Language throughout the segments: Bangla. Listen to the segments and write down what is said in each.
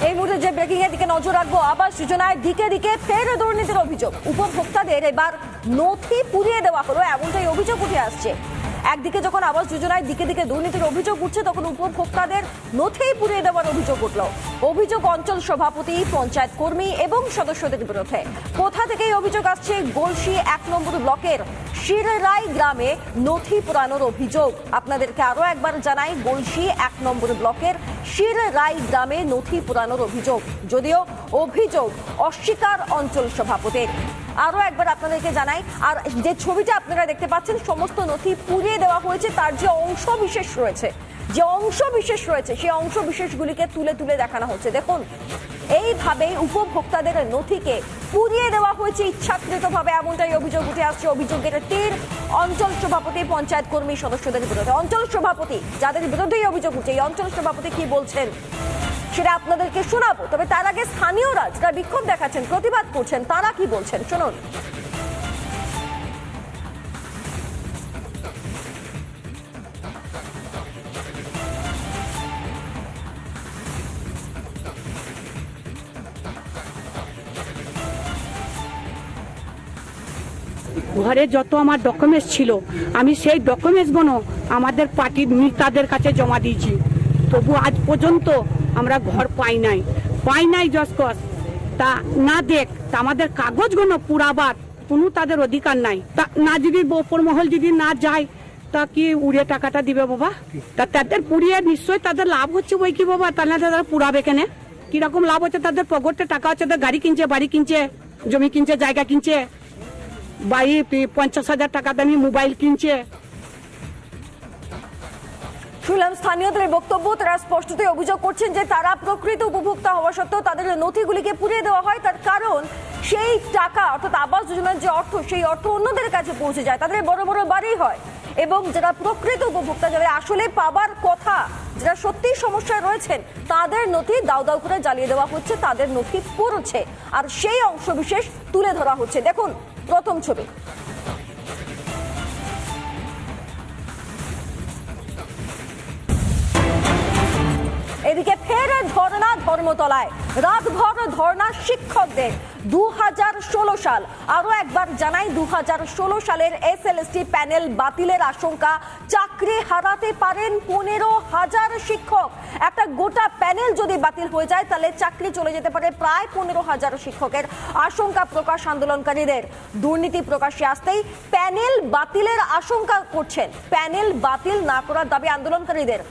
এই মুহূর্তে যে ব্রেকিং এর দিকে নজর রাখবো, আবাস যোজনায় দিকে দিকে ফের দুর্নীতির অভিযোগ। উপভোক্তাদের এবার নথি পুড়িয়ে দেওয়া হলো, এমনটাই অভিযোগ উঠে আসছে। একদিকে যখন আবাস যোজনায় দিকে দিকে দুর্নীতির অভিযোগ উঠছে, তখন উপভোক্তাদের নথি পুড়িয়ে দেওয়ার অভিযোগ উঠল। অভিযোগ অঞ্চল সভাপতি, পঞ্চায়েত কর্মী এবং সদস্যদের বিরুদ্ধে। কোথা থেকে এই অভিযোগ আসছে? গলসি 1 নম্বর ব্লকের শিররাই গ্রামে নথি পোড়ানোর অভিযোগ। আপনাদেরকে আরো একবার জানাই, গলসি 1 নম্বর ব্লকের শিররাই গ্রামে নথি পোড়ানোর অভিযোগ। যদিও অভিযোগ অস্বীকার অঞ্চল সভাপতির। আরো একবার আপনাদেরকে জানাই, আর যে ছবিটা আপনারা দেখতে পাচ্ছেন, সমস্ত নথি পুড়িয়ে দেওয়া হয়েছে। তার যে অংশ বিশেষ রয়েছে সেই অংশ বিশেষগুলিকে তুলে তুলে দেখানো হচ্ছে। দেখুন, এইভাবে উপভোক্তাদের নথিকে পুড়িয়ে দেওয়া হয়েছে ইচ্ছাকৃতভাবে, এমনটাই অভিযোগ উঠে আসছে। অভিযোগের তীর অঞ্চল সভাপতি, পঞ্চায়েত কর্মী, সদস্যদের বিরুদ্ধে। অঞ্চল সভাপতি, যাদের বিরুদ্ধেই অভিযোগ উঠছে, এই অঞ্চল সভাপতি কি বলছেন সেটা আপনাদেরকে শোনাবো। তবে তার আগে স্থানীয়রা যারা বিক্ষোভ দেখাচ্ছেন, প্রতিবাদ করছেন, তারা কি বলছেন শুনুন। ঘরে যত আমার ডকুমেন্টস ছিল, আমি সেই ডকুমেন্টসগুলো আমাদের পার্টির নেতাদের কাছে জমা দিয়েছি। তবু আজ পর্যন্ত আমরা ঘর পাই নাই জসকস। তা না দেখ, তা আমাদের কাগজগুলো পুরাবার কোনো তাদের অধিকার নাই। তা না যদি ওপর মহল যদি না যায়, তা কি উড়ে টাকাটা দিবে বাবা? তা তাদের পুড়িয়ে নিশ্চয়ই তাদের লাভ হচ্ছে বই কি বাবা? তাহলে তারা পুরাবে কেন? কিরকম লাভ হচ্ছে তাদের? পকেটে টাকা হচ্ছে, তাদের গাড়ি কিনছে, বাড়ি কিনছে, জমি কিনছে, জায়গা কিনছে, 50,000 টাকা দামি মোবাইল কিনছে। শুনলাম স্থানীয়দের বক্তব্য। তারা স্পষ্টতই অভিযোগ করছেন যে তারা প্রকৃত উপভোক্তা হওয়া সত্ত্বেও তাদের নথিগুলিকে পুড়িয়ে দেওয়া হয়। তার কারণ, সেই টাকা অর্থাৎ আবাস যোজনার যে অর্থ, সেই অর্থ অন্যদের কাছে পৌঁছে যায়। তাদের বড় বড় বাড়ি হয়, এবং যারা প্রকৃত উপভোক্তা, যারা আসলে পাবার কথা, যারা সত্যি সমস্যায় রয়েছেন, তাদের নথি দাউ দাউ করে জ্বালিয়ে দেওয়া হচ্ছে, তাদের নথি পুড়ছে, আর সেই অংশ বিশেষ তুলে ধরা হচ্ছে। দেখুন প্রথম ছবি। এদিকে ফের ধর্ণা ধর্মতলায়, রাতভর ধর্ণা শিক্ষকদের। 2016 সাল, আরো একবার জানাই, 2016 সালের SLST প্যানেল বাতিলের আশঙ্কা। চাকরি হারাতে পারেন 15,000 শিক্ষক। একটা গোটা প্যানেল যদি বাতিল হয়ে যায়, তাহলে চাকরি চলে যেতে পারে প্রায় 15,000 শিক্ষকের আশঙ্কা প্রকাশ আন্দোলনকারীদের। দুর্নীতি প্রকাশ্যে আসতেই প্যানেল বাতিলের আশঙ্কা করছেন। প্যানেল বাতিল না করার দাবি আন্দোলনকারীদের।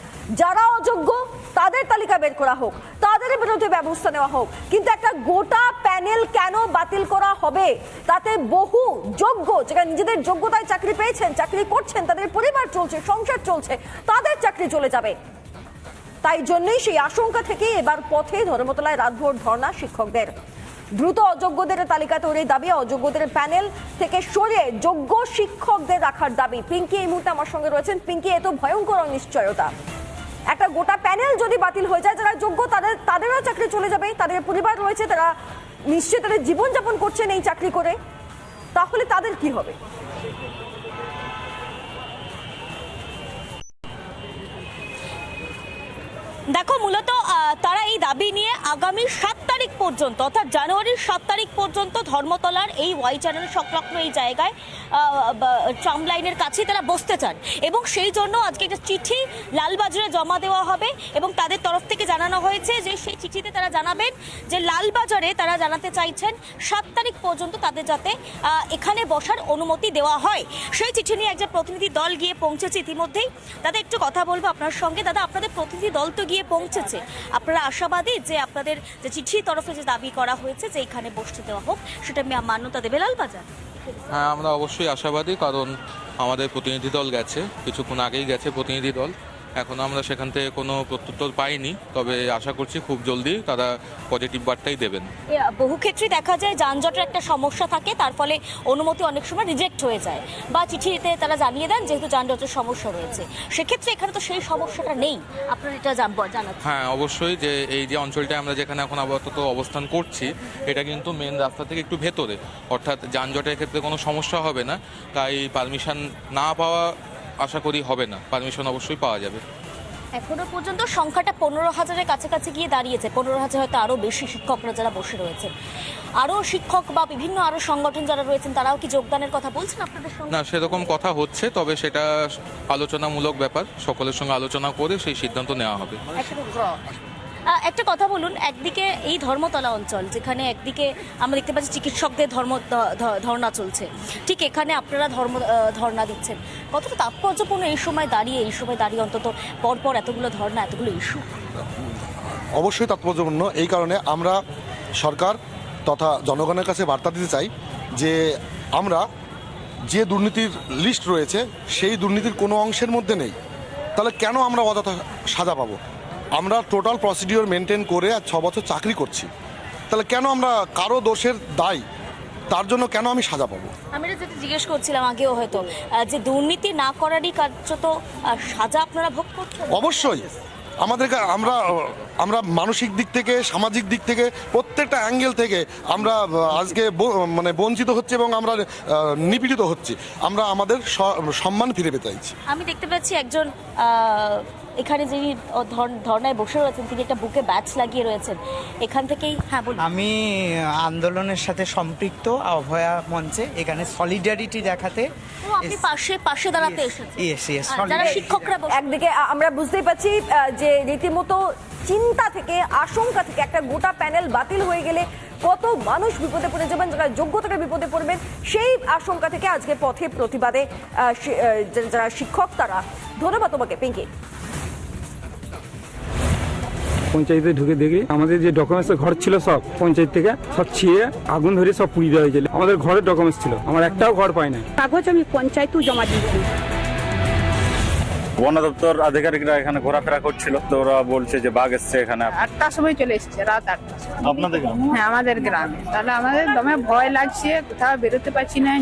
যারা অযোগ্য তাদের তালিকা বের করা হোক, তাদের বিরুদ্ধে ব্যবস্থা নেওয়া হোক, কিন্তু একটা গোটা প্যানেল কেন বাতিল করা হবে? তাতে বহু যোগ্য, যারা নিজেদের যোগ্যতায় চাকরি পেয়েছেন, চাকরি করছেন, তাদের পরিবার চলছে, সংসার চলছে, তাদের চাকরি চলে যাবে। তাই জন্যই সেই আশঙ্কা থেকে এবার পথে ধর্মতলায় রাতভর ধর্ণা শিক্ষকদের। দ্রুত অযোগ্যদের তালিকা তৈরির দাবি, অযোগ্যদের প্যানেল থেকে সরিয়ে যোগ্য শিক্ষকদের রাখার দাবি। পিঙ্কি এই মুহূর্তে আমার সঙ্গে রয়েছেন। পিঙ্কি, এত ভয়ঙ্কর অনিশ্চয়তা, একটা গোটা প্যানেল যদি বাতিল হয়ে যায়, যারা যোগ্য তাদেরও চাকরি চলে যাবে, তাদের পরিবার রয়েছে, তারা নিশ্চয়ই তাদের জীবনযাপন করছেন এই চাকরি করে, তাহলে তাদের কি হবে? দেখো, মূলত তারা এই দাবি নিয়ে আগামী 7 তারিখ পর্যন্ত, অর্থাৎ জানুয়ারির 7 তারিখ পর্যন্ত ধর্মতলার এই ওয়াই চ্যানেল সংলগ্ন এই জায়গায় ট্রাম লাইনের কাছে তারা বসতে চান, এবং সেই জন্য আজকে একটা চিঠি লালবাজারে জমা দেওয়া হবে। এবং তাদের তরফ থেকে জানানো হয়েছে যে সেই চিঠিতে তারা জানাবেন যে লালবাজারে তারা জানাতে চাইছেন 7 তারিখ পর্যন্ত তাদের যাতে এখানে বসার অনুমতি দেওয়া হয়। সেই চিঠি নিয়ে একজন প্রতিনিধি দল গিয়ে পৌঁছেছে ইতিমধ্যেই। দাদা, একটু কথা বলবো আপনার সঙ্গে। দাদা, আপনাদের প্রতিনিধি দল তো গিয়ে পৌঁছেছে, আপনারা আশাবাদী যে আপনাদের যে চিঠির তরফে যে দাবি করা হয়েছে যে এখানে বসতে দেওয়া হোক, সেটা মান্যতা দেবে লালবাজার? হ্যাঁ, আমরা অবশ্যই আশাবাদী, কারণ আমাদের প্রতিনিধি দল গেছে, কিছুক্ষণ আগেই গেছে প্রতিনিধি দল। এখনো আমরা সেখান থেকে কোনো প্রত্যুত্তর পাইনি, তবে আশা করছি খুব জলদি তারা পজিটিভ বার্তাই দেবেন। বহু ক্ষেত্রে দেখা যায় যানজটের একটা সমস্যা থাকে, তার ফলে অনুমতি অনেক সময় রিজেক্ট হয়ে যায়, বা চিঠিতে তারা জানিয়ে দেন যেহেতু যানজটের সমস্যা রয়েছে। সেক্ষেত্রে এখানে তো সেই সমস্যাটা নেই, আপনারা এটা জানাচ্ছেন? হ্যাঁ, অবশ্যই। যে এই যে অঞ্চলটা আমরা যেখানে এখন আপাতত অবস্থান করছি, এটা কিন্তু মেন রাস্তা থেকে একটু ভেতরে, অর্থাৎ যানজটের ক্ষেত্রে কোনো সমস্যা হবে না। তাই পারমিশন না পাওয়া আশা করি হবে না, পারমিশন অবশ্যই পাওয়া যাবে। এখনো পর্যন্ত সংখ্যাটা 15,000-এর কাছাকাছি গিয়ে দাঁড়িয়েছে। 15,000 হয়তো আরো বেশি শিক্ষকরা যারা বসে রয়েছেন, আরো শিক্ষক বা বিভিন্ন আরো সংগঠন যারা রয়েছেন তারাও কি যোগদানের কথা বলছেন আপনাদের সঙ্গে? না, সেরকম কথা হচ্ছে, তবে সেটা আলোচনামূলক ব্যাপার, সকলের সঙ্গে আলোচনা করে সেই সিদ্ধান্ত নেওয়া হবে। একটা কথা বলুন, একদিকে এই ধর্মতলা অঞ্চল যেখানে একদিকে আমরা দেখতে পাচ্ছি চিকিৎসকদের ধর্ণা চলছে, ঠিক এখানে আপনারা ধর্ণা দিচ্ছেন, কতটা তাৎপর্যপূর্ণ এই সময় দাঁড়িয়ে অন্তত পরপর এতগুলো ধর্ণা, এতগুলো ইস্যু? অবশ্যই তাৎপর্যপূর্ণ। এই কারণে আমরা সরকার তথা জনগণের কাছে বার্তা দিতে চাই যে আমরা যে দুর্নীতির লিস্ট রয়েছে সেই দুর্নীতির কোনো অংশের মধ্যে নেই, তাহলে কেন আমরা অযথা সাজা পাবো? আমরা টোটাল প্রসিডিওর মেনটেন করে আর 6 বছর চাকরি করছি, তাহলে কেন আমরা কারো দোষের দায় তার জন্য কেন আমি সাজা পাবো? আমি যেটা জিজ্ঞেস করছিলাম আগেও হয়তো, যে দুর্নীতি না করারই কার্যত সাজা আপনারা ভোগ করছেন। অবশ্যই আমাদেরকে আমরা মানসিক দিক থেকে, সামাজিক দিক থেকে, প্রত্যেকটা অ্যাঙ্গেল থেকে আমরা আজকে মানে বঞ্চিত হচ্ছে এবং আমরা নিপীড়িত হচ্ছি। আমরা আমাদের সম্মান ফিরে পেতে চাইছি। আমি দেখতে পাচ্ছি একজন এখানে যিনি ধর্নায় বসে রয়েছেন তিনি একটা বুকে ব্যাচ লাগিয়ে রয়েছেন, এখান থেকেই। হ্যাঁ বলুন। আমি আন্দোলনের সাথে সম্পৃক্ত অভয়া মঞ্চে, এখানে সলিডারিটি দেখাতে। আপনি পাশে দাঁড়াতে এসেছেন। যারা শিক্ষকরা একদিকে আমরা বুঝতেই পাচ্ছি যে রীতিমতো চিন্তা থেকে, আশঙ্কা থেকে একটা গোটা প্যানেল বাতিল হয়ে গেলে কত মানুষ বিপদে পড়ে যাবেন, যারা যোগ্য থেকে বিপদে পড়বেন, সেই আশঙ্কা থেকে আজকে পথে প্রতিবাদে যারা শিক্ষক তারা। ধন্যবাদ তোমাকে পিঙ্কি। পঞ্চায়েতে ঢুকে দেখি আমাদের যে ডকুমেন্টস ঘর ছিল সব পঞ্চায়েত থেকে সব ছিঁড়ে আগুন ধরে সব পুড়িয়ে দেওয়া হয়েছিল। আমাদের ঘরের ডকুমেন্টস ছিল, আমার একটাও ঘর পাই না। কাগজ আমি পঞ্চায়েতেও জমা দিয়েছি। বন দপ্তর আধিকারিকরা এখানে ঘোরাফেরা করছিল, তো ওরা বলছে যে বাঘ এসছে এখানে। 8টার সময় চলে এসছে, রাত 8টা। আপনাদের গ্রামে? হ্যাঁ, আমাদের গ্রামে। তাহলে আমাদের দমে ভয় লাগছে, কোথাও বেরোতে পারছি না।